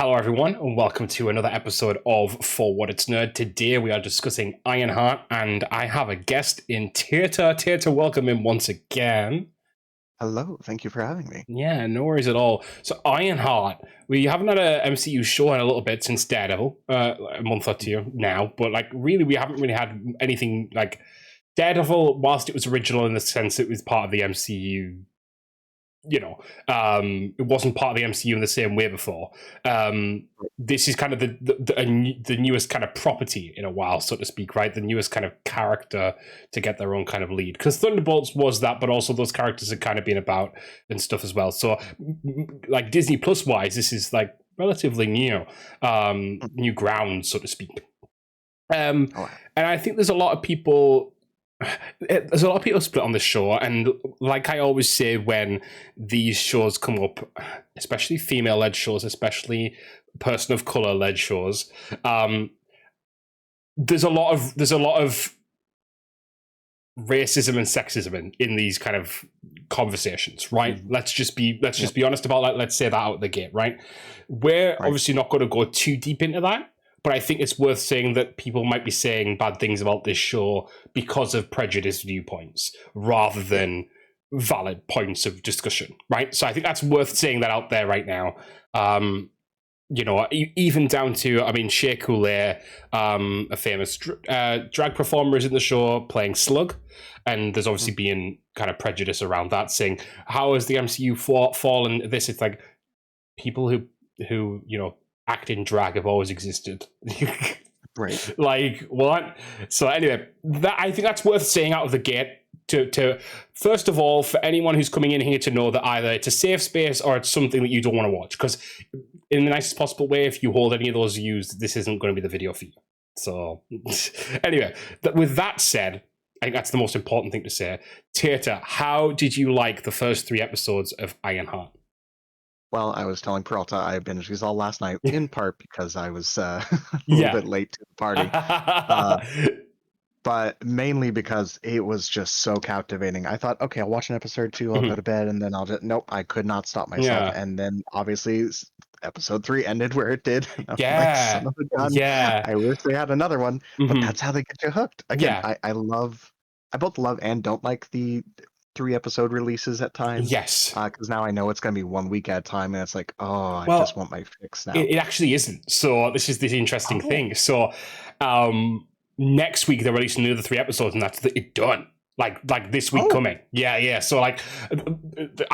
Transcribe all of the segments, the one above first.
Hello, everyone, and welcome to another episode of For What It's Nerd. Today we are discussing Ironheart, and I have a guest in Tater. Tater, welcome in once again. Hello, thank you for having me. Yeah, no worries at all. So, Ironheart, we haven't had a MCU show in a little bit since Daredevil, a month or two now, but really, we haven't really had anything like Daredevil, whilst it was original in the sense it was part of the MCU. It wasn't part of the MCU in the same way before. This is kind of the newest kind of property in a while, so to speak, right? The newest kind of character to get their own kind of lead. Because Thunderbolts was that, but also those characters have kind of been about and stuff as well. So, like Disney Plus wise, this is like relatively new, new ground, so to speak. And I think there's a lot of people split on the show, and like I always say when these shows come up, especially female-led shows, especially person of color-led shows, there's a lot of racism and sexism in these kind of conversations, right? Mm-hmm. Let's just be honest about that. Let's say that out the gate, right? We're obviously not going to go too deep into that. But I think it's worth saying that people might be saying bad things about this show because of prejudiced viewpoints rather than valid points of discussion, right? So I think that's worth saying that out there right now. Even down to, Shea Coulee, a famous drag performer is in the show playing Slug. And there's obviously been kind of prejudice around that, saying, how has the MCU fallen this? It's like people who act in drag have always existed. Right. Like, what? So anyway, I think that's worth saying out of the gate to first of all, for anyone who's coming in here to know that either it's a safe space or it's something that you don't want to watch. Because in the nicest possible way, if you hold any of those views, this isn't going to be the video for you. So anyway, with that said, I think that's the most important thing to say. Tater, how did you like the first 3 episodes of Ironheart? Well, I was telling Peralta I binged these all last night, in part because I was a little bit late to the party. But mainly because it was just so captivating. I thought, okay, I'll watch an episode 2, I'll go to bed, and then I'll just... Nope, I could not stop myself. Yeah. And then, obviously, episode 3 ended where it did. Like, son of a gun. Yeah. I wish they had another one, but that's how they get you hooked. Again, I both love and don't like the 3-episode releases at times. Yes. Because now I know it's going to be 1 week at a time, and it's like, I just want my fix now. It actually isn't. So this is the interesting thing. So next week they're releasing another 3 episodes, and that's it done. Like this week coming. Yeah. So I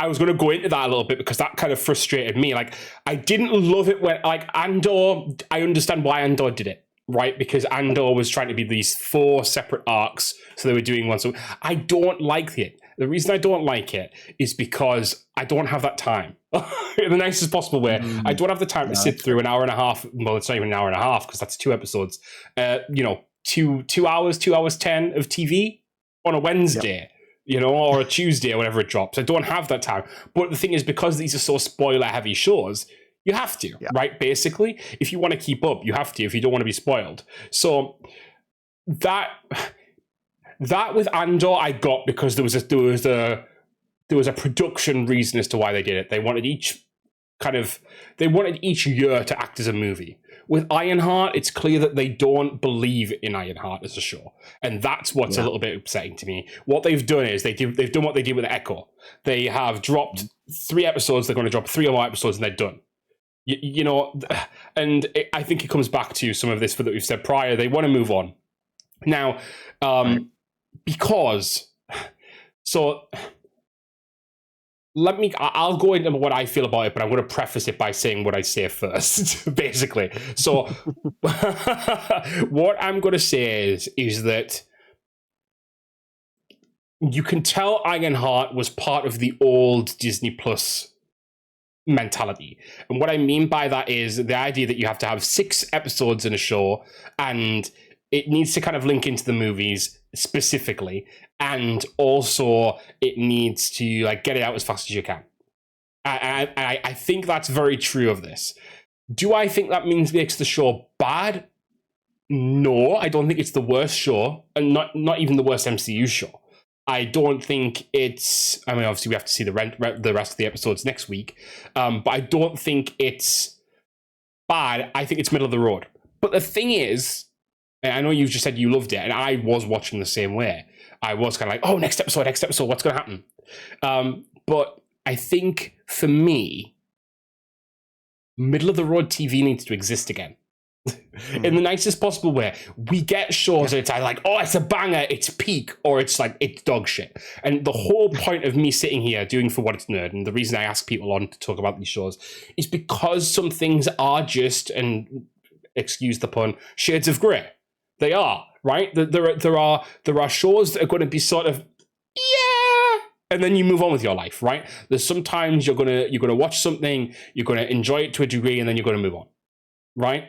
was going to go into that a little bit because that kind of frustrated me. Like, I didn't love it when Andor. I understand why Andor did it. Right, because Andor was trying to be these 4 separate arcs, so they were doing one. So I don't like it. The reason I don't like it is because I don't have that time. In the nicest possible way, I don't have the time to sit through an hour and a half. Well, it's not even an hour and a half because that's 2 episodes. 2 hours, 2 hours 10 of TV on a Wednesday. Or a Tuesday or whatever it drops. I don't have that time. But the thing is, because these are so spoiler-heavy shows, you have to, right? Basically, if you want to keep up, you have to. If you don't want to be spoiled, so that with Andor, I got because there was a production reason as to why they did it. They wanted each year to act as a movie. With Ironheart, it's clear that they don't believe in Ironheart as a show, and that's what's a little bit upsetting to me. What they've done is they've done what they did with Echo. They have dropped 3 episodes. They're going to drop 3 more episodes, and they're done. And I think it comes back to some of this that we've said prior. They want to move on now, because I'll go into what I feel about it, but I'm going to preface it by saying what I say first, basically. So what I'm going to say is that you can tell Ironheart was part of the old Disney Plus mentality. And what I mean by that is the idea that you have to have 6 episodes in a show, and it needs to kind of link into the movies specifically, and also it needs to get it out as fast as you can. I think that's very true of this. Do I think that makes the show bad? No, I don't think it's the worst show, and not even the worst MCU show. I don't think it's... obviously we have to see the rest of the episodes next week, but I don't think it's bad. I think it's middle of the road. But the thing is, and I know you've just said you loved it, and I was watching the same way. I was kind of like, oh, next episode, what's going to happen? But I think for me, middle of the road TV needs to exist again. In the nicest possible way. We get shows that it's either like, oh, it's a banger, it's peak, or it's like, it's dog shit. And the whole point of me sitting here doing For What It's Nerd, and the reason I ask people on to talk about these shows, is because some things are just, and excuse the pun, shades of grey. They are, right? There are shows that are going to be sort of, yeah, and then you move on with your life, right? There's sometimes you're gonna watch something, you're gonna enjoy it to a degree, and then you're gonna move on, right?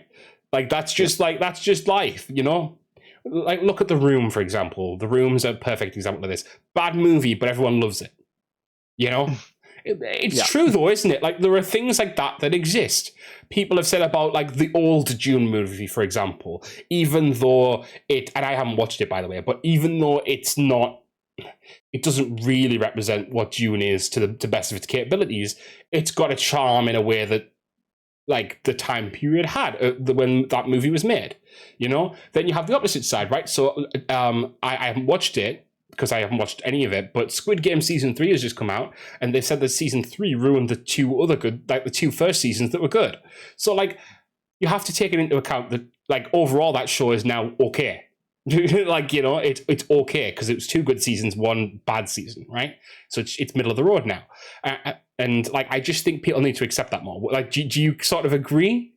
Like that's just life, you know? Like look at The Room, for example. The Room's a perfect example of this. Bad movie, but everyone loves it. You know? It's true though, isn't it? Like there are things like that exist. People have said about like the old Dune movie, for example, even though and I haven't watched it by the way, but even though it doesn't really represent what Dune is to the best of its capabilities, it's got a charm in a way that like the time period had when that movie was made, you know? Then you have the opposite side, right? So I haven't watched it because I haven't watched any of it, but Squid Game season 3 has just come out, and they said that season 3 ruined the two first seasons that were good. So like, you have to take it into account that like overall that show is now okay. Like, you know, it's okay because it was 2 good seasons, 1 bad season, right? So it's middle of the road now. And like, I just think people need to accept that more. Like, do you sort of agree?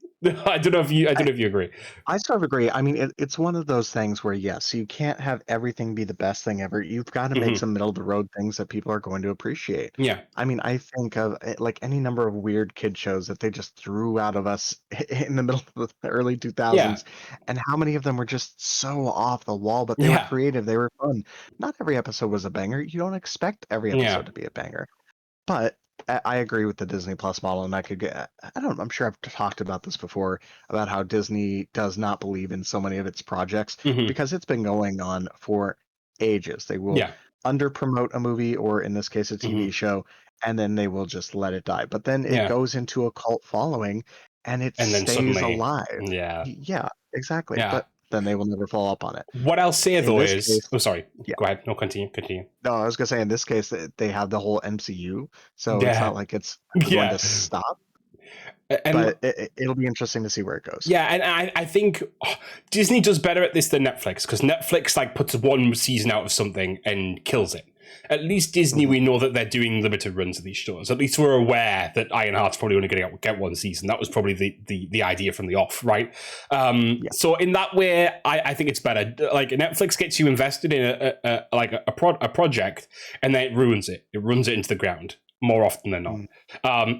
I don't know if you agree. I sort of agree. I mean, it's one of those things where, yes, you can't have everything be the best thing ever. You've got to make some middle of the road things that people are going to appreciate. Yeah. I mean, I think of like any number of weird kid shows that they just threw out of us in the middle of the early 2000s. And how many of them were just so off the wall, but they were creative. They were fun. Not every episode was a banger. You don't expect every episode to be a banger. But I agree with the Disney Plus model, and I'm sure I've talked about this before, about how Disney does not believe in so many of its projects because it's been going on for ages. They will under promote a movie, or in this case, a TV show, and then they will just let it die. But then it goes into a cult following, and it stays alive. Yeah, exactly. Yeah. But then they will never follow up on it. What I'll say though is, go ahead. No, continue. No, I was gonna say in this case they have the whole MCU, so it's not like it's going to stop. But it'll be interesting to see where it goes. Yeah, and I think Disney does better at this than Netflix, because Netflix like puts 1 season out of something and kills it. At least Disney, we know that they're doing limited runs of these shows. At least we're aware that Ironheart's probably only going to get 1 season. That was probably the idea from the off, right? So in that way, I think it's better. Like Netflix gets you invested in a project, and then it ruins it. It runs it into the ground more often than not.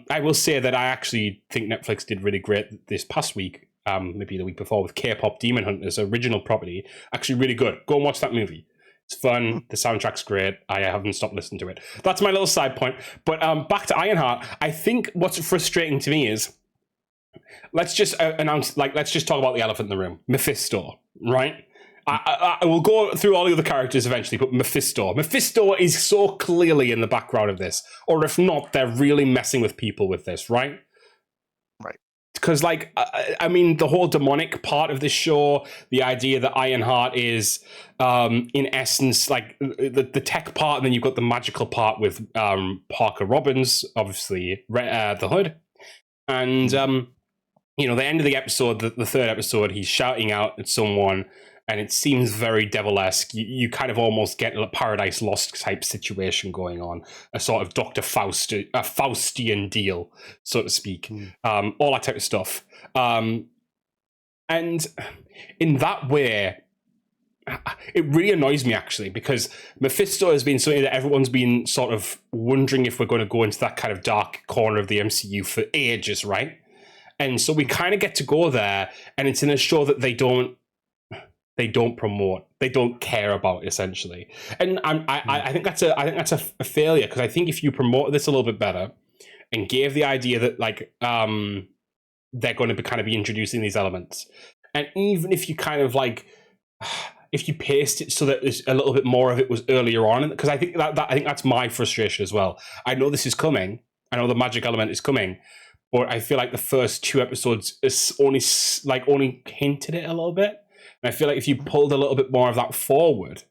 I will say that I actually think Netflix did really great this past week. Maybe the week before, with K-pop Demon Hunters, original property. Actually really good. Go and watch that movie. It's fun. The soundtrack's great. I haven't stopped listening to it. That's my little side point. But back to Ironheart. I think what's frustrating to me is, let's just let's just talk about the elephant in the room. Mephisto, right? I will go through all the other characters eventually, but Mephisto is so clearly in the background of this. Or if not, they're really messing with people with this, right? Because, like, I mean, the whole demonic part of this show, the idea that Ironheart is, in essence, like the tech part, and then you've got the magical part with Parker Robbins, obviously, the Hood. And, you know, the end of the episode, the 3rd episode, he's shouting out at someone, and it seems very devil-esque. You kind of almost get a Paradise Lost type situation going on, a sort of Dr. Faust, a Faustian deal, so to speak, all that type of stuff. And in that way, it really annoys me, actually, because Mephisto has been something that everyone's been sort of wondering if we're going to go into that kind of dark corner of the MCU for ages, right? And so we kind of get to go there, and it's in a show that they don't promote, they don't care about, essentially. And I think that's a failure, because I think if you promoted this a little bit better and gave the idea that like they're going to be introducing these elements, and even if you kind of like if you paced it so that there's a little bit more of it was earlier on, because I think that's my frustration as well. I know this is coming. I know the magic element is coming, but I feel like the first 2 episodes is only hinted it a little bit. And I feel like if you pulled a little bit more of that forward,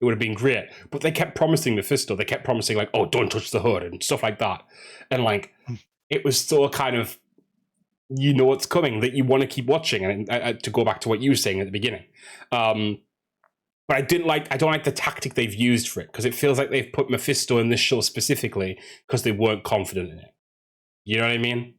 it would have been great. But they kept promising Mephisto. They kept promising like, oh, don't touch the hood and stuff like that. And like, it was so kind of, you know, what's coming that you want to keep watching. And to go back to what you were saying at the beginning, but I don't like the tactic they've used for it, because it feels like they've put Mephisto in this show specifically because they weren't confident in it. You know what I mean?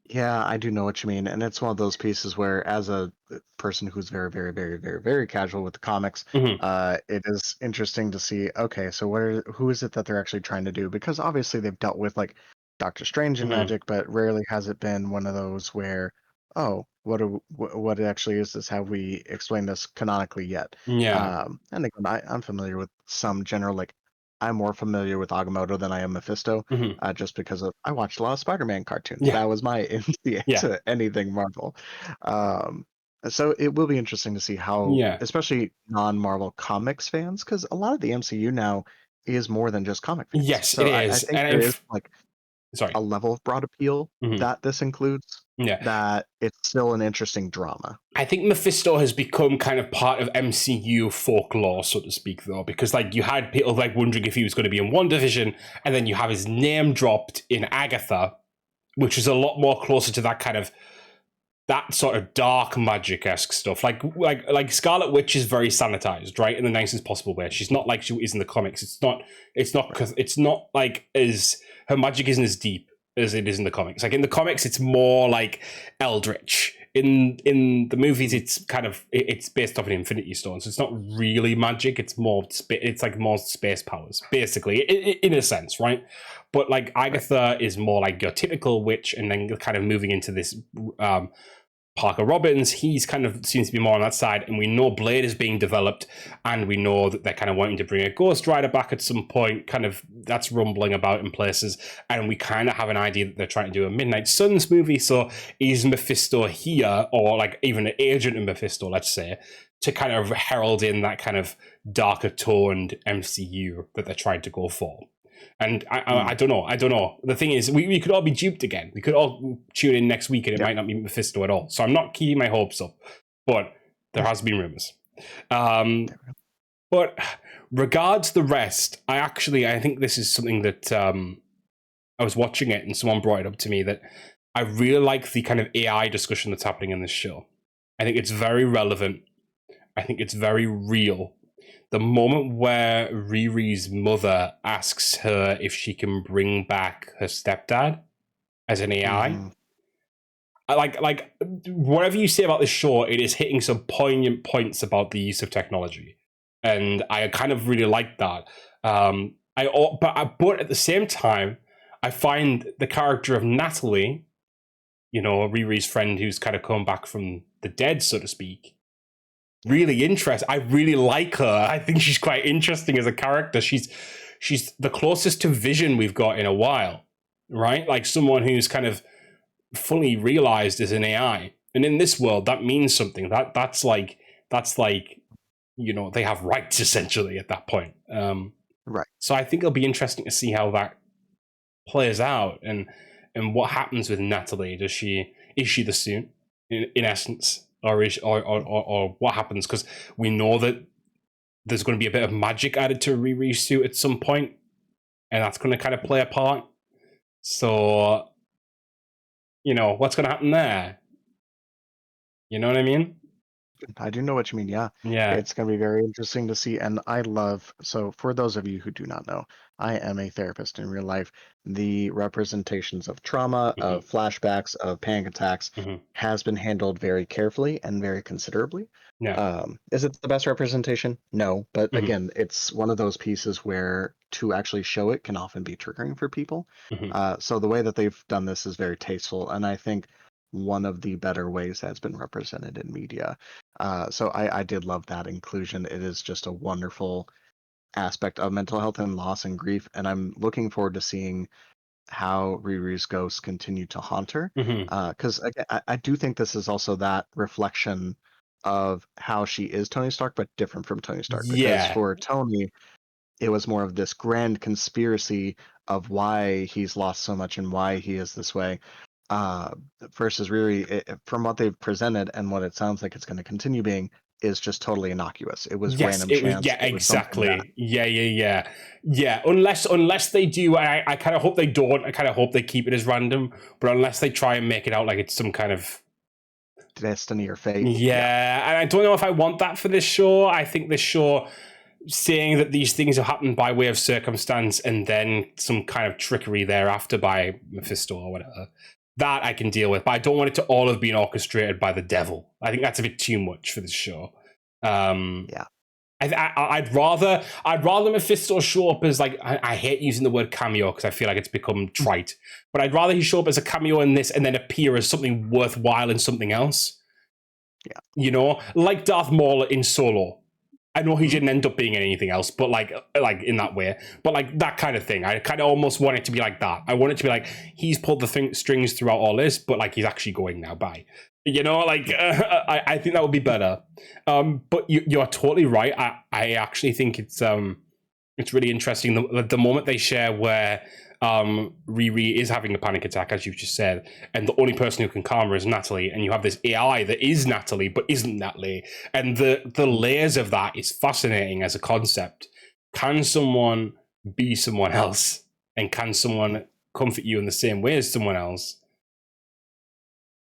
Yeah, I do know what you mean, and it's one of those pieces where, as a person who's very, very, very, very, very casual with the comics, Mm-hmm. it is interesting to see. Okay, so who is it that they're actually trying to do? Because obviously they've dealt with like Doctor Strange and Mm-hmm. magic, but rarely has it been one of those where, oh, what actually is this? Have we explained this canonically yet? Yeah. And again, I'm familiar with some general like. I'm more familiar with Agamotto than I am Mephisto, Mm-hmm. just because I watched a lot of Spider-Man cartoons. Yeah. That was my initiate Yeah. to anything Marvel. Um, so it will be interesting to see how, Yeah. especially non-Marvel comics fans, because a lot of the MCU now is more than just comic fans. Yes, it So I is. think And there is like sorry. a level of broad appeal Mm-hmm. that this includes, Yeah. that it's still an interesting drama. I think Mephisto has become kind of part of MCU folklore, so to speak, though, because like you had people like wondering if he was going to be in WandaVision, and then you have his name dropped in Agatha, which is a lot more closer to that kind of that sort of dark magic-esque stuff. Like Scarlet Witch is very sanitized, right, in the nicest possible way. She's not like she is in the comics. It's not like as her magic isn't as deep as it is in the comics. Like in the comics, it's more like eldritch. In the movies, it's kind of it's based off an Infinity Stone, so it's not really magic. It's like more space powers, basically, in a sense, right? But like Agatha is more like your typical witch, and then kind of moving into this Parker Robbins, he's kind of seems to be more on that side, and we know Blade is being developed, and we know that they're kind of wanting to bring a Ghost Rider back at some point. Kind of that's rumbling about in places, and we kind of have an idea that they're trying to do a Midnight Suns movie. So is Mephisto here, or like even an agent of Mephisto, let's say, to kind of herald in that kind of darker toned MCU that they're trying to go for? And I don't know. I don't know. The thing is, we could all be duped again. We could all tune in next week and it might not be Mephisto at all. So I'm not keeping my hopes up. But there has been rumors. But regards the rest, I think this is something that I was watching it and someone brought it up to me, that I really like the kind of AI discussion that's happening in this show. I think it's very relevant. I think it's very real. The moment where Riri's mother asks her if she can bring back her stepdad as an AI, I like whatever you say about this show, it is hitting some poignant points about the use of technology, and I kind of really like that. But at the same time, I find the character of Natalie, you know, Riri's friend who's kind of come back from the dead, so to speak, really interesting. I really like her. I think she's quite interesting as a character. She's the closest to Vision we've got in a while, right? Like someone who's kind of fully realized as an AI. And in this world, that means something. That's like you know, they have rights essentially at that point. Right. So I think it'll be interesting to see how that plays out and what happens with Natalie. Is she the suit in essence? Or what happens, because we know that there's going to be a bit of magic added to Riri's suit at some point, and that's going to kind of play a part. So, you know, what's going to happen there? You know what I mean? I do know what you mean. Yeah. It's going to be very interesting to see. And so for those of you who do not know, I am a therapist in real life. The representations of trauma, of flashbacks, of panic attacks has been handled very carefully and very considerably. Yeah. Is it the best representation? No. But again, it's one of those pieces where to actually show it can often be triggering for people. So the way that they've done this is very tasteful. And I think one of the better ways that's been represented in media. So I did love that inclusion. It is just a wonderful aspect of mental health and loss and grief. And I'm looking forward to seeing how Riri's ghosts continue to haunt her. Because again, I do think this is also that reflection of how she is Tony Stark, but different from Tony Stark. Because for Tony, it was more of this grand conspiracy of why he's lost so much and why he is this way. versus Riri, from what they've presented and what it sounds like it's going to continue being, is just totally innocuous. It was Yes, random it was. chance. Yeah, It was something that, exactly. Yeah. Unless they do, I kind of hope they don't. I kind of hope they keep it as random. But unless they try and make it out like it's some kind of destiny or fate. yeah, and I don't know if I want that for this show. I think this show saying that these things have happened by way of circumstance and then some kind of trickery thereafter by Mephisto or whatever. That I can deal with, but I don't want it to all have been orchestrated by the devil. I think that's a bit too much for this show. Yeah. I'd rather Mephisto show up as like I hate using the word cameo because I feel like it's become trite, but I'd rather he show up as a cameo in this and then appear as something worthwhile in something else. Yeah, you know, like Darth Maul in Solo. I know he didn't end up being anything else, but like in that way, but like that kind of thing. I kind of almost want it to be like that. I want it to be like he's pulled the strings throughout all this, but like he's actually going now. Bye. You know, like I think that would be better. But you're totally right. I actually think it's really interesting the moment they share where Riri is having a panic attack, as you've just said, and the only person who can calm her is Natalie, and you have this AI that is Natalie but isn't Natalie, and the layers of that is fascinating as a concept. Can someone be someone else, and can someone comfort you in the same way as someone else?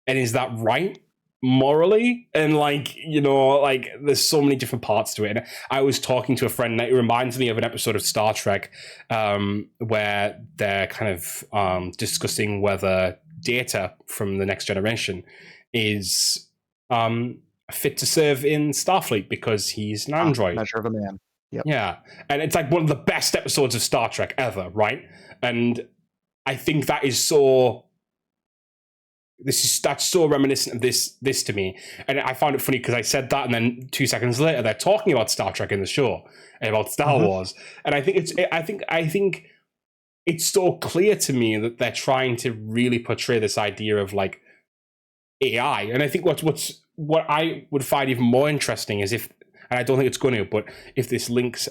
And is that right morally? And like, you know, like there's so many different parts to it. And I was talking to a friend, and it reminds me of an episode of Star Trek where they're kind of discussing whether Data from the Next Generation is fit to serve in Starfleet because he's an android. Measure of a man. Yep. Yeah. And it's like one of the best episodes of Star Trek ever, right? And I think that is so that's so reminiscent of this to me, and I found it funny because I said that, and then 2 seconds later they're talking about Star Trek in the show and about Star Wars, and I think it's so clear to me that they're trying to really portray this idea of like AI, and I think what I would find even more interesting is if, and I don't think it's going to, but if this links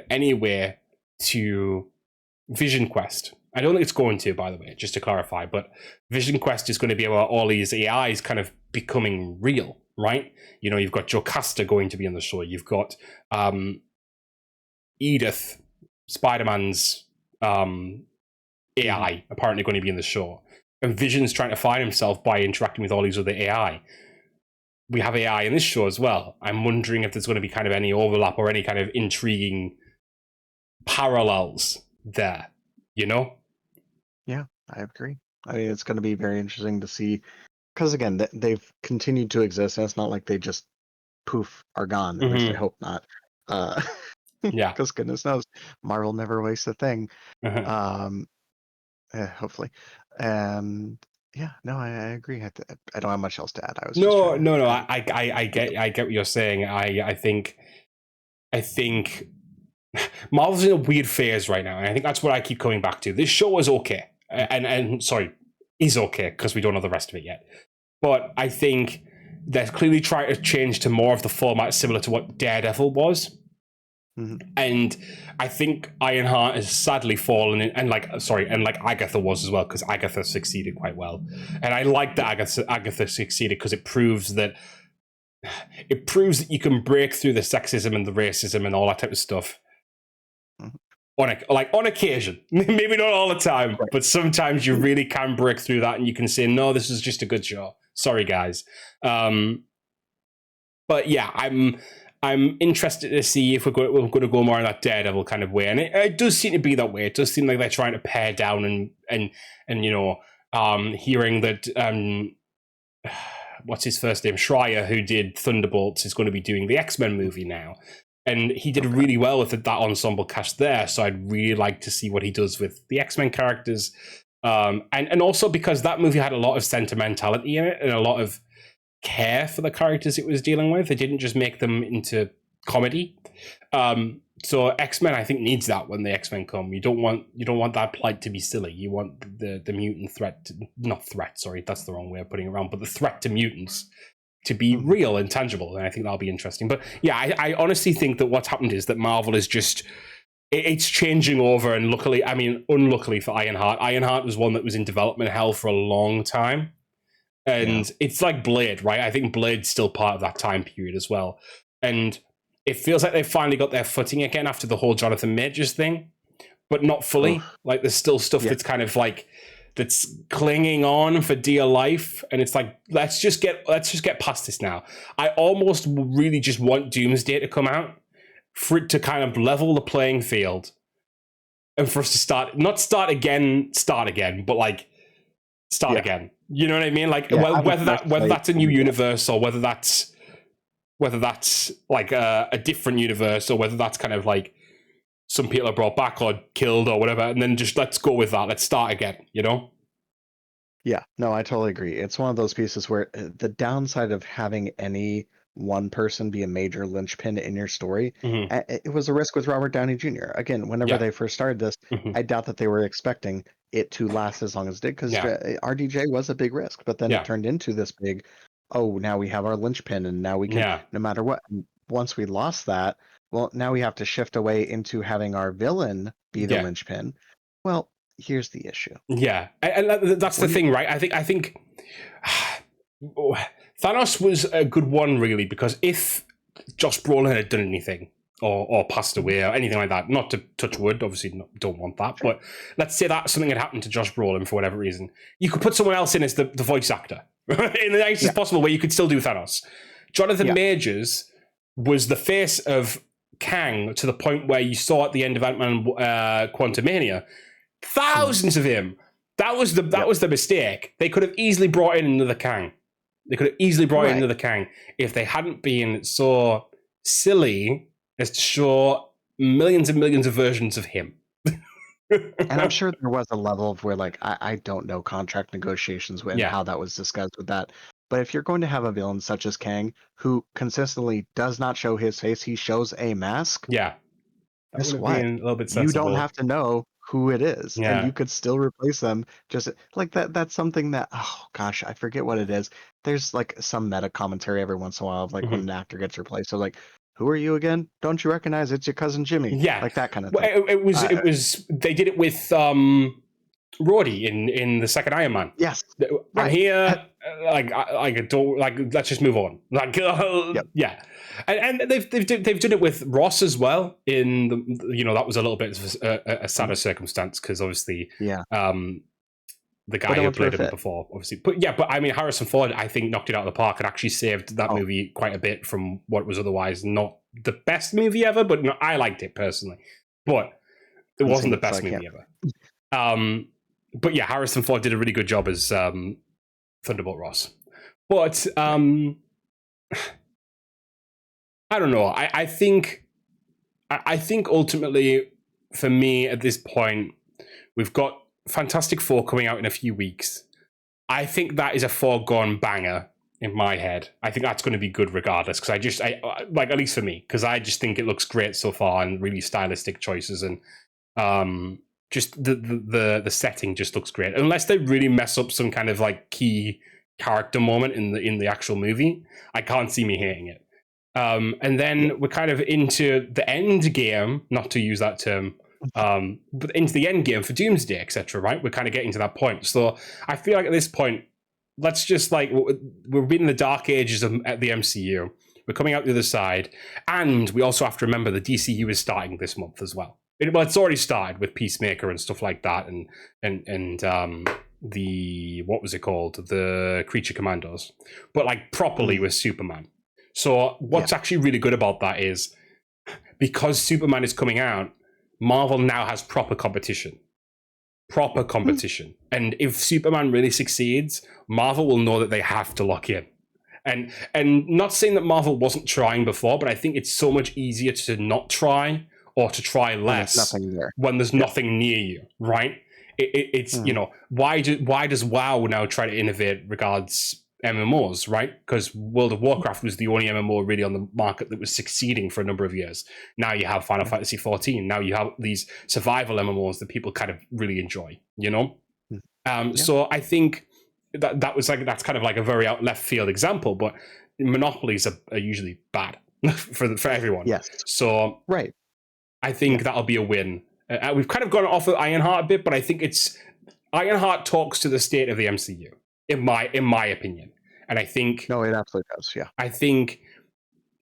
anywhere to Vision Quest. I don't think it's going to, by the way, just to clarify, but Vision Quest is going to be about all these AIs kind of becoming real, right? You know, you've got Jocasta going to be on the show. You've got Edith, Spider-Man's AI, apparently going to be in the show. And Vision's trying to find himself by interacting with all these other AI. We have AI in this show as well. I'm wondering if there's going to be kind of any overlap or any kind of intriguing parallels there, you know? Yeah, I agree. I mean, it's going to be very interesting to see, because again, they've continued to exist, and it's not like they just poof are gone. At least I hope not. Yeah, because goodness knows, Marvel never wastes a thing. Hopefully, and yeah, no, I agree. I don't have much else to add. I was no. I get what you're saying. I think Marvel's in a weird phase right now, and I think that's what I keep coming back to. This show is okay, and sorry, is okay because we don't know the rest of it yet. But I think they're clearly trying to change to more of the format similar to what Daredevil was. And I think Ironheart has sadly fallen in, and like Agatha was as well, because Agatha succeeded quite well. And I like that Agatha succeeded because it proves that you can break through the sexism and the racism and all that type of stuff. On occasion, maybe not all the time, but sometimes you really can break through that, and you can say, "No, this is just a good show." Sorry, guys. But yeah, I'm interested to see if we're going to go more in that Daredevil kind of way, and it does seem to be that way. It does seem like they're trying to pare down and you know, hearing that what's his first name, Schreier, who did Thunderbolts, is going to be doing the X-Men movie now. And he did really well with that ensemble cast there. So I'd really like to see what he does with the X-Men characters. And also because that movie had a lot of sentimentality in it and a lot of care for the characters it was dealing with. It didn't just make them into comedy. So X-Men, I think, needs that when the X-Men come. You don't want that plight to be silly. You want the mutant threat, not threat, sorry, that's the wrong way of putting it around, but the threat to mutants to be real and tangible, and I think that'll be interesting. But yeah, I honestly think that what's happened is that Marvel is just it's changing over, and luckily, I mean, unluckily for Ironheart was one that was in development hell for a long time. And it's like Blade, right? I think Blade's still part of that time period as well. And it feels like they've finally got their footing again after the whole Jonathan Majors thing, but not fully. Like there's still stuff that's kind of like that's clinging on for dear life, and it's like let's just get past this now. I almost really just want Doomsday to come out for it to kind of level the playing field, and for us to not start again, but like start again. You know what I mean? Like whether that's a new universe or whether that's like a different universe or whether that's kind of like some people are brought back or killed or whatever, and then just let's go with that. Let's start again, you know? Yeah, no, I totally agree. It's one of those pieces where the downside of having any one person be a major linchpin in your story, it was a risk with Robert Downey Jr. Again, whenever they first started this, I doubt that they were expecting it to last as long as it did, because RDJ was a big risk, but then it turned into this big, now we have our linchpin, and now we can, no matter what. Once we lost that, well, now we have to shift away into having our villain be the linchpin. Well, here's the issue. Yeah, and that's the thing, right? I think Thanos was a good one, really, because if Josh Brolin had done anything or passed away or anything like that, not to touch wood, obviously don't want that, but let's say that something had happened to Josh Brolin for whatever reason, you could put someone else in as the voice actor in the nicest possible way. You could still do Thanos. Jonathan Majors was the face of Kang to the point where you saw at the end of Ant-Man Quantumania thousands of him. That was the mistake. They could have easily brought in another Kang. If they hadn't been so silly as to show millions and millions of versions of him. And I'm sure there was a level of where, like, I don't know contract negotiations and how that was discussed with that. But if you're going to have a villain such as Kang, who consistently does not show his face, he shows a mask. Yeah. Guess what? A little bit you don't have to know who it is, Yeah. and you could still replace them. Just like that. That's something that, oh gosh, I forget what it is. There's like some meta commentary every once in a while of like when an actor gets replaced. So like, who are you again? Don't you recognize it's your cousin Jimmy? Yeah, like that kind of thing. It was. They did it with Roddy in the second Iron Man. Yes, I'm here. I don't like. Let's just move on. Like, yeah. And they've done it with Ross as well. In the, that was a little bit of a sadder circumstance because obviously, the guy who played him before, obviously, but I mean Harrison Ford, I think knocked it out of the park and actually saved that movie quite a bit from what was otherwise not the best movie ever. But I liked it personally, but it wasn't the best movie ever. But yeah, Harrison Ford did a really good job as Thunderbolt Ross. But I don't know. I think ultimately, for me at this point, we've got Fantastic Four coming out in a few weeks. I think that is a foregone banger in my head. I think that's going to be good regardless, because I like, at least for me, because I just think it looks great so far and really stylistic choices, and just the setting just looks great. Unless they really mess up some kind of like key character moment in the actual movie, I can't see me hating it. And then we're kind of into the end game, not to use that term, but into the end game for Doomsday, etc. Right? We're kind of getting to that point. So I feel like at this point, let's just like, we've been in the dark ages at the MCU. We're coming out the other side, and we also have to remember the DCU is starting this month as well. It's already started with Peacemaker and stuff like that, and the, what was it called, the Creature Commandos, but like properly with Superman. So what's actually really good about that is, because Superman is coming out, Marvel now has proper competition. And if Superman really succeeds, Marvel will know that they have to lock in. And not saying that Marvel wasn't trying before, but I think it's so much easier to not try or to try less when there's nothing near you, right? It's why does WoW now try to innovate regards MMOs, right? Because World of Warcraft was the only MMO really on the market that was succeeding for a number of years. Now you have Final Fantasy 14. Now you have these survival MMOs that people kind of really enjoy, So I think that was like, that's kind of like a very out left field example, but monopolies are usually bad for everyone. Yes. So right. I think that'll be a win. We've kind of gone off of Ironheart a bit, but I think Ironheart talks to the state of the MCU, in my opinion. And I think No, it absolutely does. Yeah. I think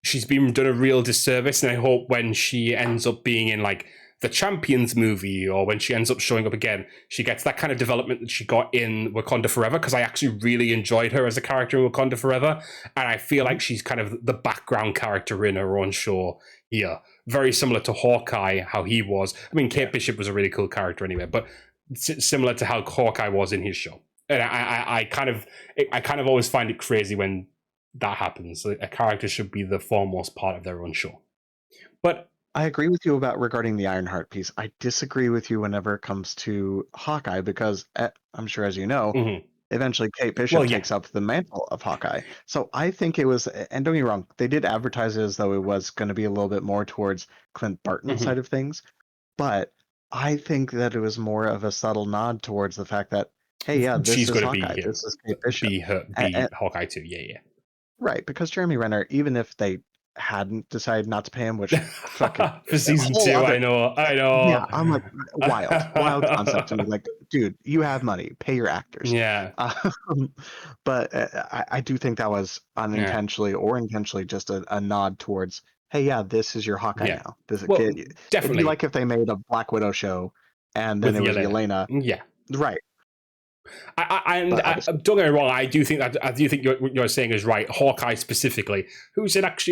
she's been done a real disservice, and I hope when she ends up being in like the Champions movie, or when she ends up showing up again, she gets that kind of development that she got in Wakanda Forever, because I actually really enjoyed her as a character in Wakanda Forever, and I feel like she's kind of the background character in her own show here. Very similar to Hawkeye, how he was. I mean, Kate Bishop was a really cool character anyway, but similar to how Hawkeye was in his show. And I kind of always find it crazy when that happens. A character should be the foremost part of their own show. But I agree with you regarding the Ironheart piece. I disagree with you whenever it comes to Hawkeye, because I'm sure, as you know, eventually Kate Bishop takes up the mantle of Hawkeye. So I think it was, and don't get me wrong, they did advertise it as though it was going to be a little bit more towards Clint Barton's side of things. But I think that it was more of a subtle nod towards the fact that, hey, yeah, this she's is going Hawkeye. to be This is Kate Bishop. Be Hawkeye too. Yeah. Right, because Jeremy Renner, even if they hadn't decided not to pay him, which fucking for season 2, I know. Yeah, I'm like, wild concept to me. Like, dude, you have money, pay your actors. Yeah. But I do think that was unintentionally or intentionally just a nod towards, hey, yeah, this is your Hawkeye now. Definitely. It'd be like if they made a Black Widow show and then it was Yelena. Yeah. Right. Don't get me wrong. I do think what you're saying is right. Hawkeye specifically, who's the title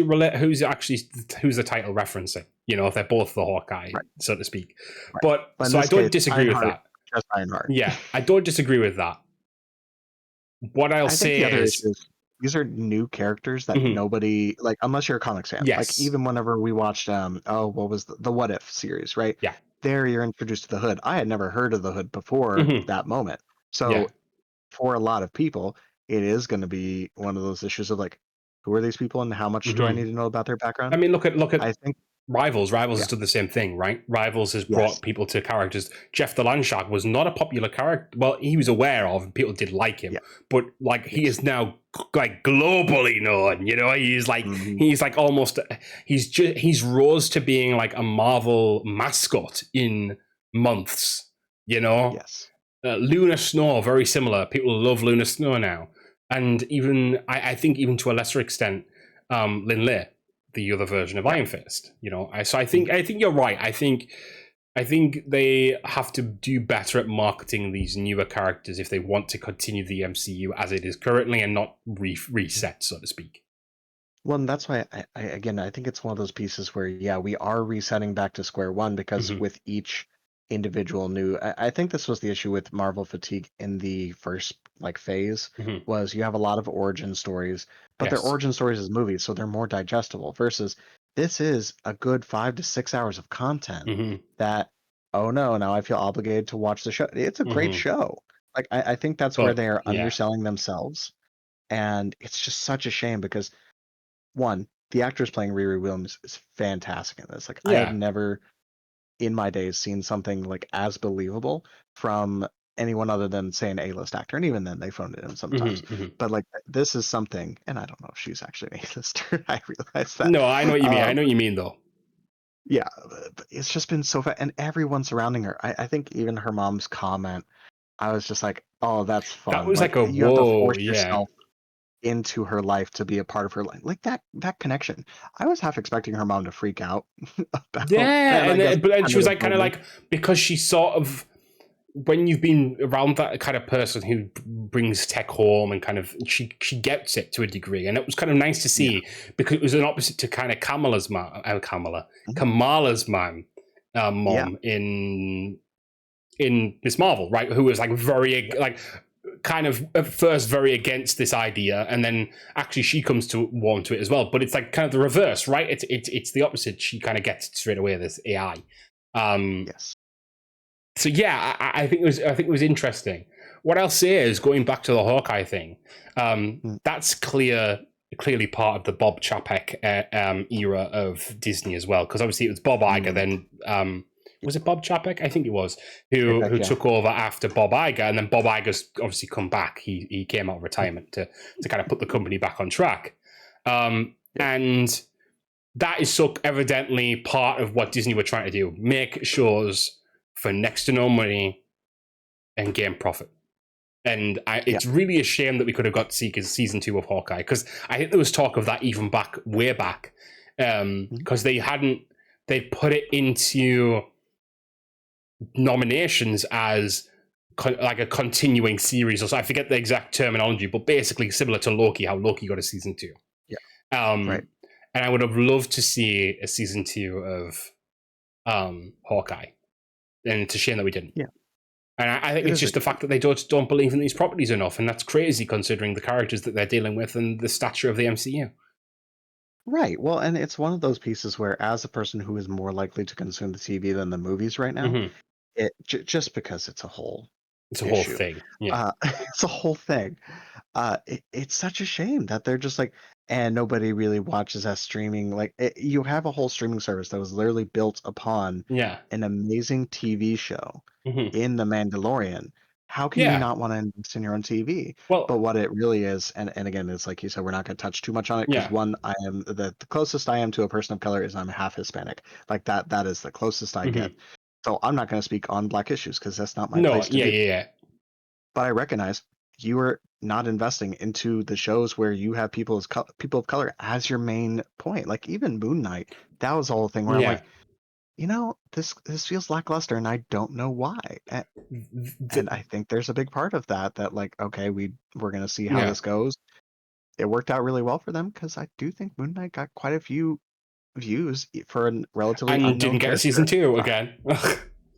referencing? You know, if they're both the Hawkeye, so to speak. Right. But so I don't disagree with that. Just Ironheart. Yeah, I don't disagree with that. What I'll say is these are new characters that nobody, like, unless you're a comics fan. Yes. Like, even whenever we watched what was the What If series, right? Yeah. There you're introduced to the Hood. I had never heard of the Hood before that moment. So for a lot of people, it is going to be one of those issues of like, who are these people and how much do I need to know about their background? I mean, look at I think Rivals has done the same thing, right? Rivals has brought people to characters. Jeff the Landshark was not a popular character. Well, he was aware of, and people did like him, but like he is now like globally known. You know, he's like he's rose to being like a Marvel mascot in months. You know, yes. Luna Snow, very similar. People love Luna Snow now, and even I think even to a lesser extent, Lin Lee, the other version of Iron Fist. You know, so I think you're right. I think they have to do better at marketing these newer characters if they want to continue the MCU as it is currently and not reset, so to speak. Well, and that's why I think it's one of those pieces where we are resetting back to square one, because with each individual new, I think this was the issue with Marvel fatigue in the first phase, was you have a lot of origin stories, but they're origin stories as movies, so they're more digestible, versus this is a good 5 to 6 hours of content that, oh no, now I feel obligated to watch the show. It's a great show. Like, I think that's where they are underselling themselves, and it's just such a shame, because one, the actress playing Riri Williams is fantastic in this. Like, I have never in my days seen something like as believable from anyone other than, say, an A-list actor, and even then they phoned it in sometimes. But like, this is something, and I don't know if she's actually an A-lister. I realize that. No, I know what you mean. I know what you mean, though. Yeah, but it's just been so fun, and everyone surrounding her. I think even her mom's comment, I was just like, oh, that's fun. That was like a you have to force yourself into her life to be a part of her life, like that connection. I was half expecting her mom to freak out about and she was like kind of like, because she sort of, when you've been around that kind of person who brings tech home and kind of she gets it to a degree, and it was kind of nice to see, because it was an opposite to kind of Kamala's mom in Miss Marvel, right, who was like very like kind of at first very against this idea, and then actually she comes to warm to it as well. But it's like kind of the reverse, right? It's the opposite. She kind of gets it straight away, this AI. Yes. So yeah, I think it was interesting. What I'll say is, going back to the Hawkeye thing, that's clearly part of the Bob Chapek era of Disney as well, because obviously it was Bob Iger, then was it Bob Chapek? I think it was, who took over after Bob Iger, and then Bob Iger's obviously come back. He came out of retirement to kind of put the company back on track. And that is so evidently part of what Disney were trying to do: make shows for next to no money and gain profit. And it's really a shame that we could have got season 2 of Hawkeye, because I think there was talk of that even way back, because they put it into nominations as like a continuing series, or so. I forget the exact terminology, but basically similar to Loki, how Loki got a season 2. Yeah. Right. And I would have loved to see a season 2 of Hawkeye, and it's a shame that we didn't. Yeah. And I think it's just the fact that they don't believe in these properties enough, and that's crazy considering the characters that they're dealing with and the stature of the MCU. Right. Well, and it's one of those pieces where, as a person who is more likely to consume the TV than the movies right now, it just because it's a whole whole thing. Yeah. It's a whole thing. It's such a shame that they're just like, and nobody really watches that streaming. Like, you have a whole streaming service that was literally built upon an amazing TV show in The Mandalorian. How can you not want to invest in your own TV? Well, but what it really is, and again, it's like you said, we're not going to touch too much on it, because one, I am the closest I am to a person of color is I'm half Hispanic. Like that is the closest I get. So I'm not going to speak on black issues because that's not my place to do. Yeah. But I recognize you are not investing into the shows where you have people of color as your main point. Like even Moon Knight, that was the whole thing where I'm like, this feels lackluster, and I don't know why. And I think there's a big part of that like, okay, we're gonna see how this goes. It worked out really well for them, because I do think Moon Knight got quite a few views for a relatively unknown didn't get character. a season 2 again.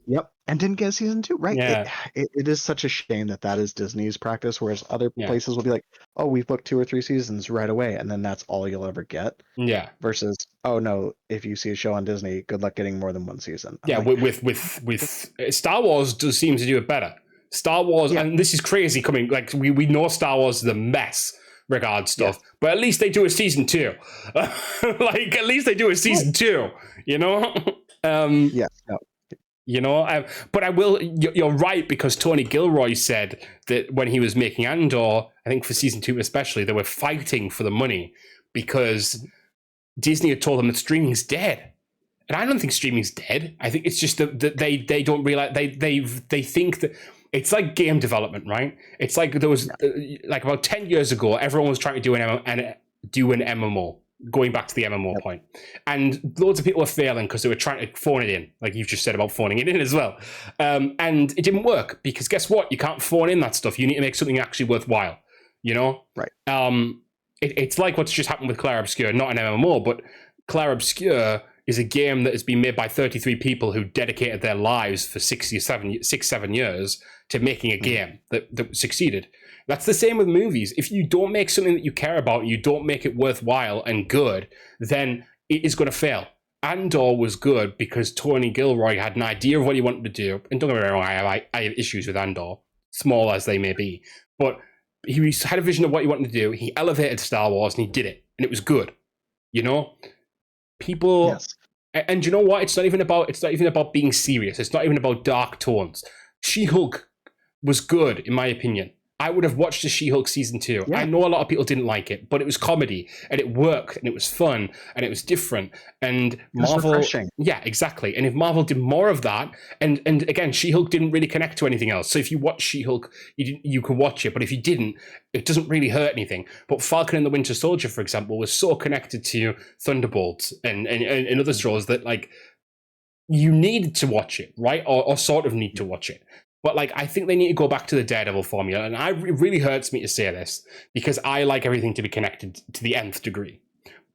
Yep, and didn't get a season 2, right? Yeah. It is such a shame that is Disney's practice, whereas other places will be like, oh, we've booked 2 or 3 seasons right away, and then that's all you'll ever get. Yeah. Versus, oh no, if you see a show on Disney, good luck getting more than 1 season. I'm with Star Wars does seem to do it better. Star Wars, and this is crazy coming. Like we know Star Wars is a mess regard stuff, but at least they do a season 2. Like at least they do a season 2. You know. Yes. No. You know, but I will. You're right, because Tony Gilroy said that when he was making Andor, I think for season 2 especially, they were fighting for the money because Disney had told them that streaming's dead, and I don't think streaming's dead. I think it's just that they don't realize they think that it's like game development, right? It's like there was like about 10 years ago, everyone was trying to do an MMO. Going back to the MMO point, and loads of people are failing because they were trying to phone it in, like you've just said about phoning it in as well, and it didn't work because guess what? You can't phone in that stuff. You need to make something actually worthwhile, you know? Right. It's like what's just happened with Clair Obscur, not an MMO, but Clair Obscur is a game that has been made by 33 people who dedicated their lives for 7 years to making a game that succeeded. That's the same with movies. If you don't make something that you care about, you don't make it worthwhile and good, then it is going to fail. Andor was good because Tony Gilroy had an idea of what he wanted to do. And don't get me wrong, I have issues with Andor, small as they may be. But he had a vision of what he wanted to do. He elevated Star Wars and he did it. And it was good. You know? People... Yes. And you know what? It's not even about being serious. It's not even about dark tones. She-Hulk was good, in my opinion. I would have watched the She-Hulk season 2. Yeah. I know a lot of people didn't like it, but it was comedy and it worked and it was fun and it was different. And Marvel, yeah, exactly. And if Marvel did more of that, and again, She-Hulk didn't really connect to anything else. So if you watch She-Hulk, you could watch it, but if you didn't, it doesn't really hurt anything. But Falcon and the Winter Soldier, for example, was so connected to Thunderbolts and other shows that like you needed to watch it, right? Or sort of need to watch it. But like, I think they need to go back to the Daredevil formula. And it really hurts me to say this because I like everything to be connected to the nth degree.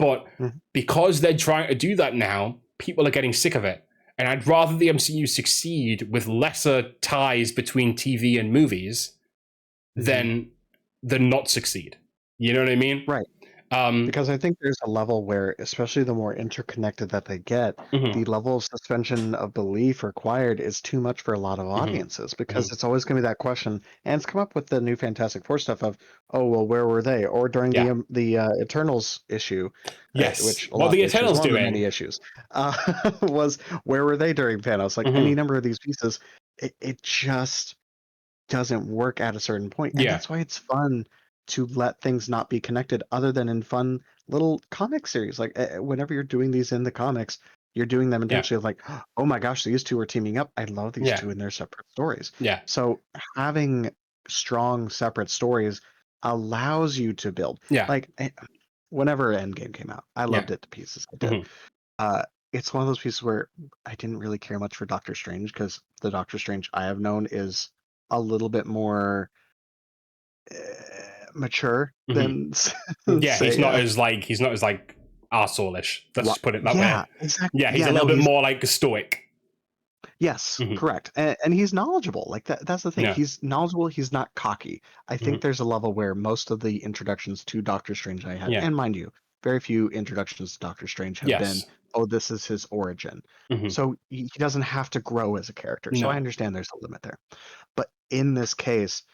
But because they're trying to do that now, people are getting sick of it. And I'd rather the MCU succeed with lesser ties between TV and movies than not succeed. You know what I mean? Right. Because I think there's a level where, especially the more interconnected that they get, the level of suspension of belief required is too much for a lot of audiences, because it's always going to be that question, and it's come up with the new Fantastic Four stuff of, oh, well, where were they? Or during the Eternals issue, yes, which the Eternals doing many issues was, where were they during Thanos? Like any number of these pieces, it just doesn't work at a certain point, and that's why it's fun to let things not be connected other than in fun little comic series. Like whenever you're doing these in the comics, you're doing them intentionally of like, oh my gosh, these two are teaming up. I love these two in their separate stories. Yeah. So having strong separate stories allows you to build. Yeah. Like whenever Endgame came out, I loved it to pieces. I did. It's one of those pieces where I didn't really care much for Doctor Strange because the Doctor Strange I have known is a little bit more mature than say, he's not as like arsehole-ish. Let's just put it that way. Exactly. Yeah, he's a little bit more like stoic. Yes, correct. And he's knowledgeable. Like that's the thing. Yeah. He's knowledgeable, he's not cocky. I think there's a level where most of the introductions to Doctor Strange I had, and mind you, very few introductions to Doctor Strange have been, oh, this is his origin. So he doesn't have to grow as a character. So I understand there's a limit there. But in this case,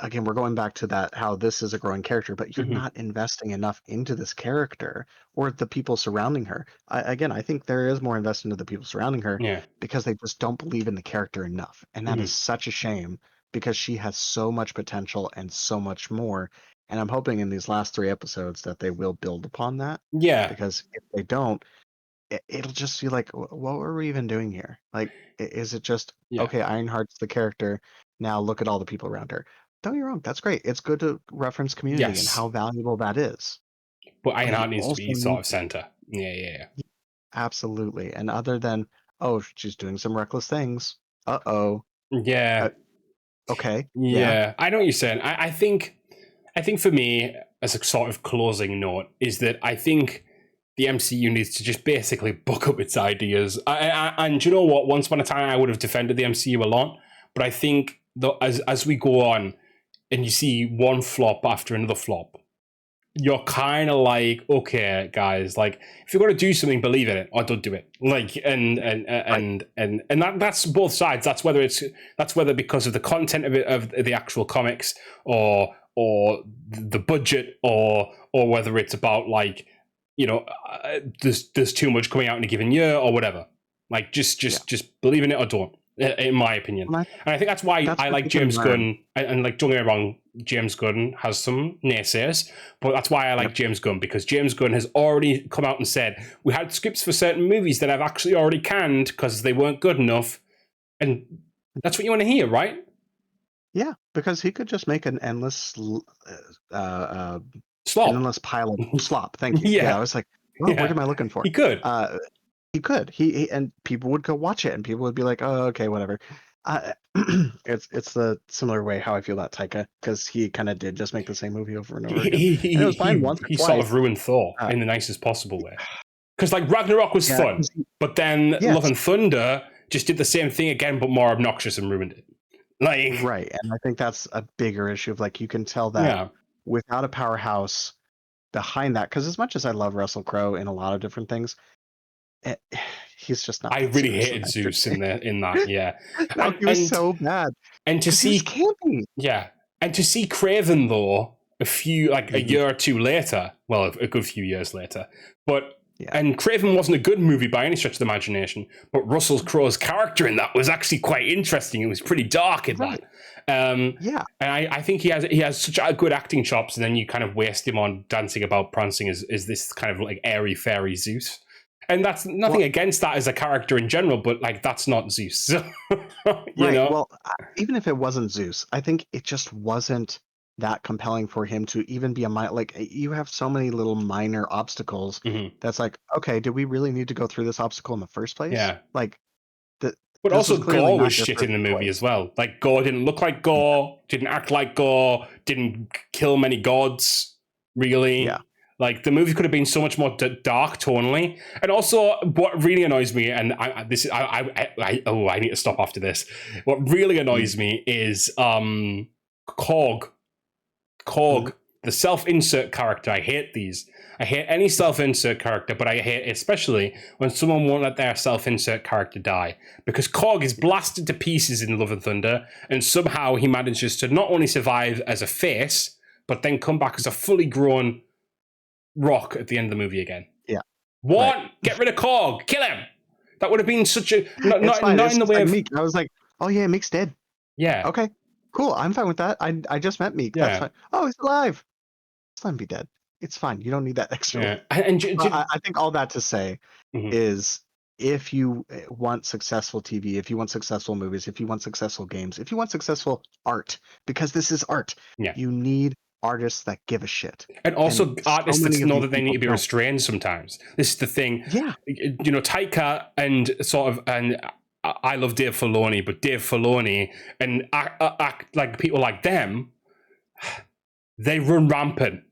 again, we're going back to that, how this is a growing character, but you're not investing enough into this character or the people surrounding her. I think there is more investment into the people surrounding her because they just don't believe in the character enough. And that is such a shame because she has so much potential and so much more. And I'm hoping in these last 3 episodes that they will build upon that. Yeah. Because if they don't, it'll just feel like, what were we even doing here? Like, is it just, okay, Ironheart's the character, now look at all the people around her. Don't get me wrong, that's great. It's good to reference community and how valuable that is. But Ironheart needs to be sort of center. Yeah. Absolutely. And other than, oh, she's doing some reckless things. Uh-oh. Yeah. Okay. Yeah. I know what you're saying. I think for me, as a sort of closing note, is that I think the MCU needs to just basically buck up its ideas. And you know what? Once upon a time, I would have defended the MCU a lot. But I think that as we go on, and you see one flop after another flop, you're kind of like, okay, guys, like if you're going to do something, believe in it, or don't do it. Like, and that's both sides. That's whether because of the content of the actual comics, or the budget, or whether it's about like, you know, there's too much coming out in a given year or whatever. Like, just believe in it or don't. In my opinion. And I think that's why I like James Gunn. And like, don't get me wrong, James Gunn has some naysayers, but that's why I like James Gunn, because James Gunn has already come out and said, we had scripts for certain movies that I've actually already canned because they weren't good enough. And that's what you want to hear, right? Yeah, because he could just make an endless slop. An endless pile of slop. Thank you. Yeah, I was like, what am I looking for? He could. He could. He and people would go watch it, and people would be like, "Oh, okay, whatever." It's the similar way how I feel about Taika, because he kind of did just make the same movie over and over again. And it was fine once or twice. He sort of ruined Thor in the nicest possible way. Because like Ragnarok was fun, but then Love and Thunder just did the same thing again, but more obnoxious and ruined it. Like, right, and I think that's a bigger issue of like, you can tell that without a powerhouse behind that, because as much as I love Russell Crowe in a lot of different things, he's just not. I really hated Zeus in that. Yeah, no, he was so bad. And to see campy. Yeah, and to see Craven though a year or two later, well, a good few years later, but. And Craven wasn't a good movie by any stretch of the imagination, but Russell Crowe's character in that was actually quite interesting. It was pretty dark in that. And I think he has such good acting chops, and then you kind of waste him on dancing about prancing as this kind of like airy fairy Zeus. And that's nothing against that as a character in general, but like, that's not Zeus. You know? Well, even if it wasn't Zeus, I think it just wasn't that compelling for him to even be like, you have so many little minor obstacles that's like, okay, do we really need to go through this obstacle in the first place? Like, but also Gore was shit in the movie as well. Like, Gore didn't look like Gore, didn't act like Gore, didn't kill many gods, really. Like, the movie could have been so much more dark tonally. And also, what really annoys me, and I need to stop after this. What really annoys me is Korg, the self-insert character. I hate these. I hate any self-insert character, but I hate especially when someone won't let their self-insert character die. Because Korg is blasted to pieces in Love and Thunder, and somehow he manages to not only survive as a face, but then come back as a fully grown Rock at the end of the movie again. Get rid of Korg, kill him. That would have been such a not in the way of Meek. I was like, oh yeah, Meek's dead. Yeah. Okay. cool. I'm fine with that. I just met Meek. That's Yeah, fine. Oh, he's alive. Just let him be dead. It's fine. You don't need that extra. yeah. And I think all that to say is, if you want successful TV, if you want successful movies, if you want successful games, if you want successful art, because this is art, yeah. you need artists that give a shit. And also artists many that of know these that they need to be people don't. restrained sometimes. This is the thing. Yeah. You know, Taika and I love Dave Filoni, but Dave Filoni and act like people like them, they run rampant,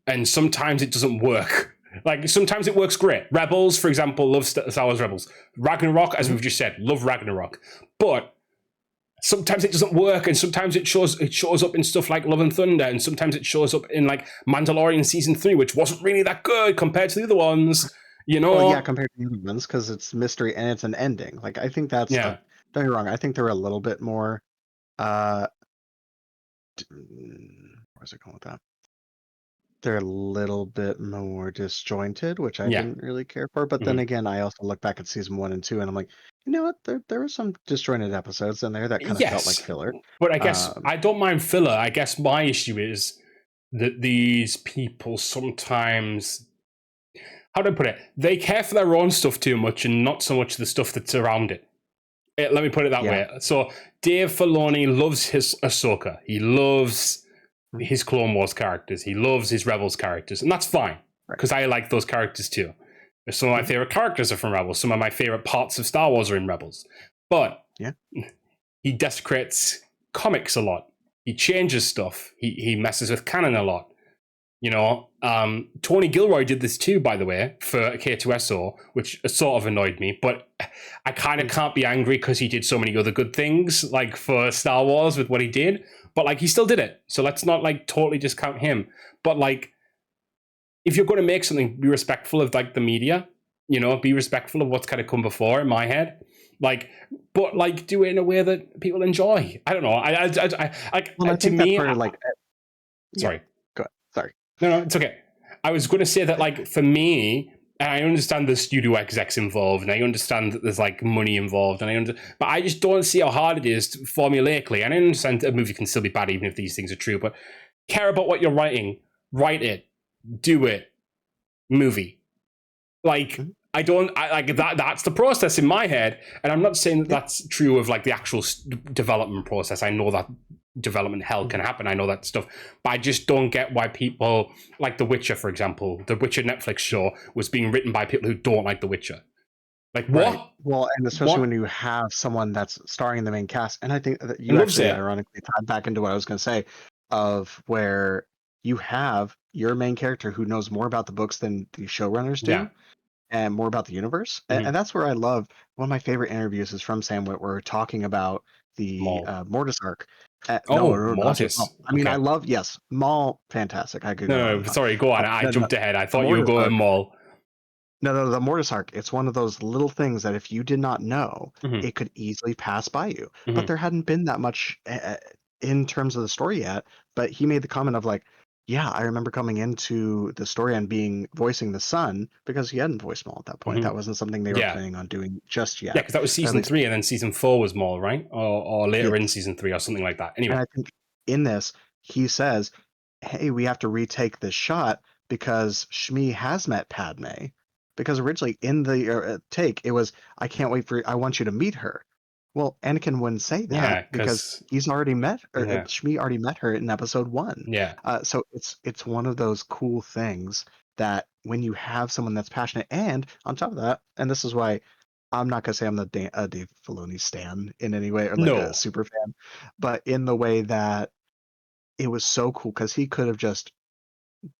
and sometimes it doesn't work. Like sometimes it works great. Rebels, for example, love Star Wars Rebels. Ragnarok, as we've just said, love Ragnarok. But sometimes it doesn't work, and sometimes it shows up in stuff like Love and Thunder, and sometimes it shows up in like Mandalorian season 3, which wasn't really that good compared to the other ones. You know? Well, yeah, compared to the other ones, because it's mystery and it's an ending. Like, I think that's Yeah. don't get me wrong. I think they're a little bit more. Where's it going with that? They're a little bit more disjointed, which I Yeah. didn't really care for. But then again, I also look back at season 1 and 2, and I'm like, you know what? There were some disjointed episodes in there that kind of felt like Yes, filler. but I guess I don't mind filler. I guess my issue is that these people sometimes, how do I put it? They care for their own stuff too much and not so much the stuff that's around it. Let me put it that way. So Dave Filoni loves his Ahsoka. He loves his Clone Wars characters. He loves his Rebels characters, and that's fine because I like those characters too. Some of my favorite characters are from Rebels. Some of my favorite parts of Star Wars are in Rebels. But he desecrates comics a lot. He changes stuff. He messes with canon a lot. You know, Tony Gilroy did this too, by the way, for K2SO, which sort of annoyed me. But I kind of can't be angry because he did so many other good things, like for Star Wars with what he did. But like, he still did it. So let's not like totally discount him. But like, if you're going to make something, be respectful of like the media. You know, be respectful of what's kind of come before in my head. Like, but like, do it in a way that people enjoy. I don't know. I to me, sorry. Go ahead. Sorry. No, it's okay. I was going to say that, like, for me, and I understand the studio execs involved, and I understand that there's like money involved, and but I just don't see how hard it is formulaically. And I understand a movie can still be bad even if these things are true, but care about what you're writing, write it, do it, movie. Like, I like that. That's the process in my head, and I'm not saying that that's true of like the actual development process. I know that development hell can happen. I know that stuff, but I just don't get why people like The Witcher, for example. The Witcher Netflix show was being written by people who don't like The Witcher. Like, what? Right. Well, and especially when you have someone that's starring in the main cast, and I think that you actually ironically tied back into what I was going to say, of where you have your main character who knows more about the books than the showrunners do. And more about the universe. And that's where I love, one of my favorite interviews is from Sam Witwer talking about the Mortis arc. No, Mortis. I mean, I love, Maul, fantastic. I could no, sorry, go on. I jumped ahead. I thought you were going Maul. No, the Mortis arc, it's one of those little things that if you did not know, it could easily pass by you. But there hadn't been that much in terms of the story yet. But he made the comment of like, yeah, I remember coming into the story and voicing the son, because he hadn't voiced Maul at that point. That wasn't something they were planning on doing just yet. Yeah, because that was season 3, and then season 4 was Maul, right? Or later in season 3 or something like that. Anyway. And I think in this, he says, hey, we have to retake this shot because Shmi has met Padme. Because originally in the take, it was, I want you to meet her. Well, Anakin wouldn't say that because he's already met, or Shmi already met her in episode 1. Yeah. So it's one of those cool things that when you have someone that's passionate, and on top of that, and this is why I'm not gonna say I'm the Dave Filoni stan in any way, or like a super fan, but in the way that it was so cool because he could have just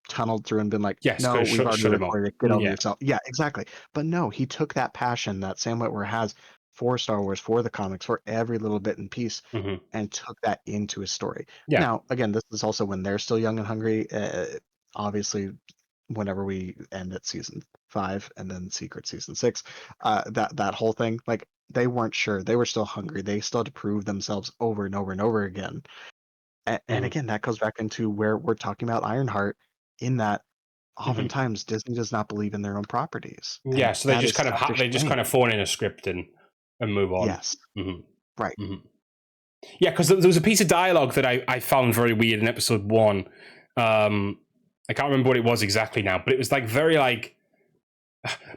tunneled through and been like, no, we've already recorded it, get over yourself. Yeah, exactly. But no, he took that passion that Sam Witwer has for Star Wars, for the comics, for every little bit and piece, and took that into his story. Now, again, this is also when they're still young and hungry. Obviously, whenever we end at season 5 and then Secret season 6, that whole thing, like, they weren't sure. They were still hungry. They still had to prove themselves over and over and over again. And again, that goes back into where we're talking about Ironheart, in that oftentimes Disney does not believe in their own properties. Yeah, so they just kind of phone in a script and move on. Yes. Right. Yeah, because there was a piece of dialogue that I found very weird in episode 1. I can't remember what it was exactly now, but it was like very like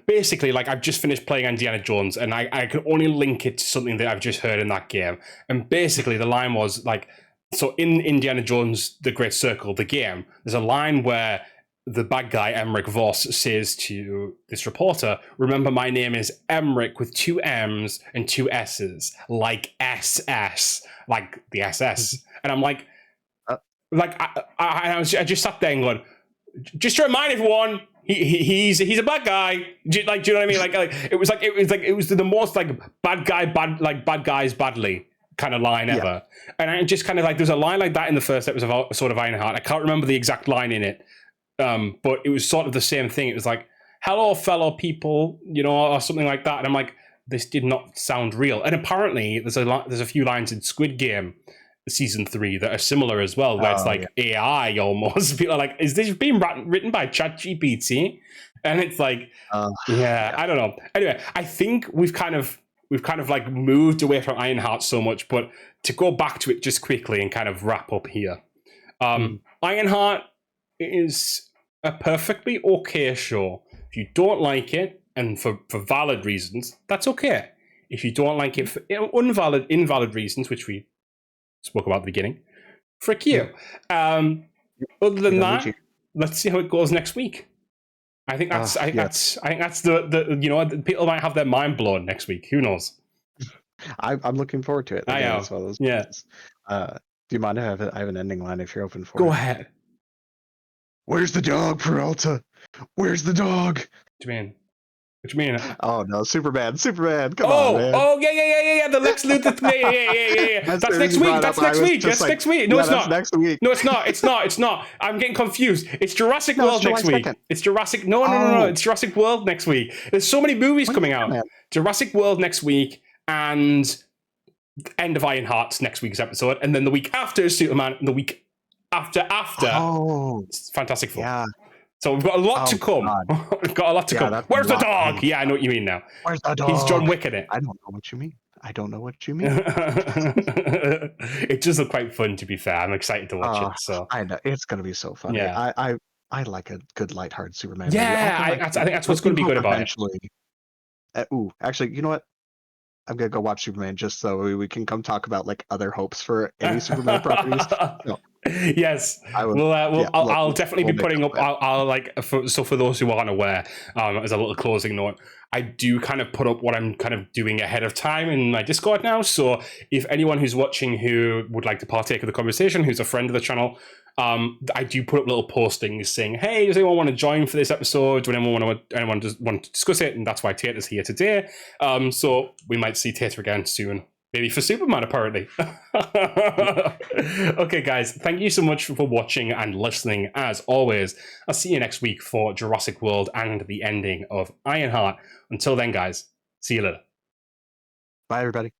basically like I've just finished playing Indiana Jones and I can only link it to something that I've just heard in that game. And basically the line was like, so in Indiana Jones, The Great Circle, the game, there's a line where the bad guy, Emmerich Voss, says to this reporter, remember my name is Emmerich with 2 M's and 2 S's, like SS, like the SS. And I'm like, I just sat there and going, just to remind everyone, he's a bad guy. Like, do you know what I mean? Like it was the most like bad guys badly kind of line ever. And I just kind of like there's a line like that in the first episode of Ironheart. I can't remember the exact line in it, but it was sort of the same thing. It was like, "Hello, fellow people," or something like that. And I'm like, this did not sound real. And apparently, there's a few lines in Squid Game season 3 that are similar as well, where it's like AI almost. People are like, is this being written by ChatGPT? And it's like, I don't know. Anyway, I think we've kind of like moved away from Ironheart so much, but to go back to it just quickly and kind of wrap up here. Ironheart is a perfectly okay show. If you don't like it, and for valid reasons, that's okay. If you don't like it for invalid reasons, which we spoke about at the beginning, frick you. Other than that, let's see how it goes next week. I think that's the people might have their mind blown next week. Who knows? I'm looking forward to it. I am. Yeah. Do you mind? I have an ending line if you're open for it. Go ahead. Where's the dog, Peralta? Where's the dog? What do you mean? What do you mean? Oh no, Superman! Come on, man! Oh yeah. The Lex Luthor. Yeah. That's next week. That's next week. No, it's not. Next week. No, it's not. I'm getting confused. It's Jurassic World next week. It's Jurassic. No. It's Jurassic World next week. There's so many movies coming out. Jurassic World next week and end of Ironheart next week's episode, and then the week after is Superman, and the week after. It's Fantastic Four. Yeah. So we've got a lot to come. We've got a lot to come. Where's the dog? Yeah, I know what you mean now. Where's the dog? He's John Wick in it. I don't know what you mean. It does look quite fun, to be fair. I'm excited to watch it. So I know it's going to be so funny. Yeah. I like a good lighthearted Superman. Yeah, I think that's what's going to be good about it. Actually, you know what? I'm gonna go watch Superman just so we can come talk about like other hopes for any Superman properties. No. Yes, I'll definitely be putting up. I'll like for those who aren't aware, as a little closing note, I do kind of put up what I'm kind of doing ahead of time in my Discord now. So if anyone who's watching who would like to partake of the conversation, who's a friend of the channel, I do put up little postings saying, "Hey, does anyone want to join for this episode? Does anyone want to discuss it?" And that's why Tater's here today. So we might see Tater again soon. Maybe for Superman, apparently. Okay, guys, thank you so much for watching and listening. As always, I'll see you next week for Jurassic World and the ending of Ironheart. Until then, guys, see you later. Bye, everybody.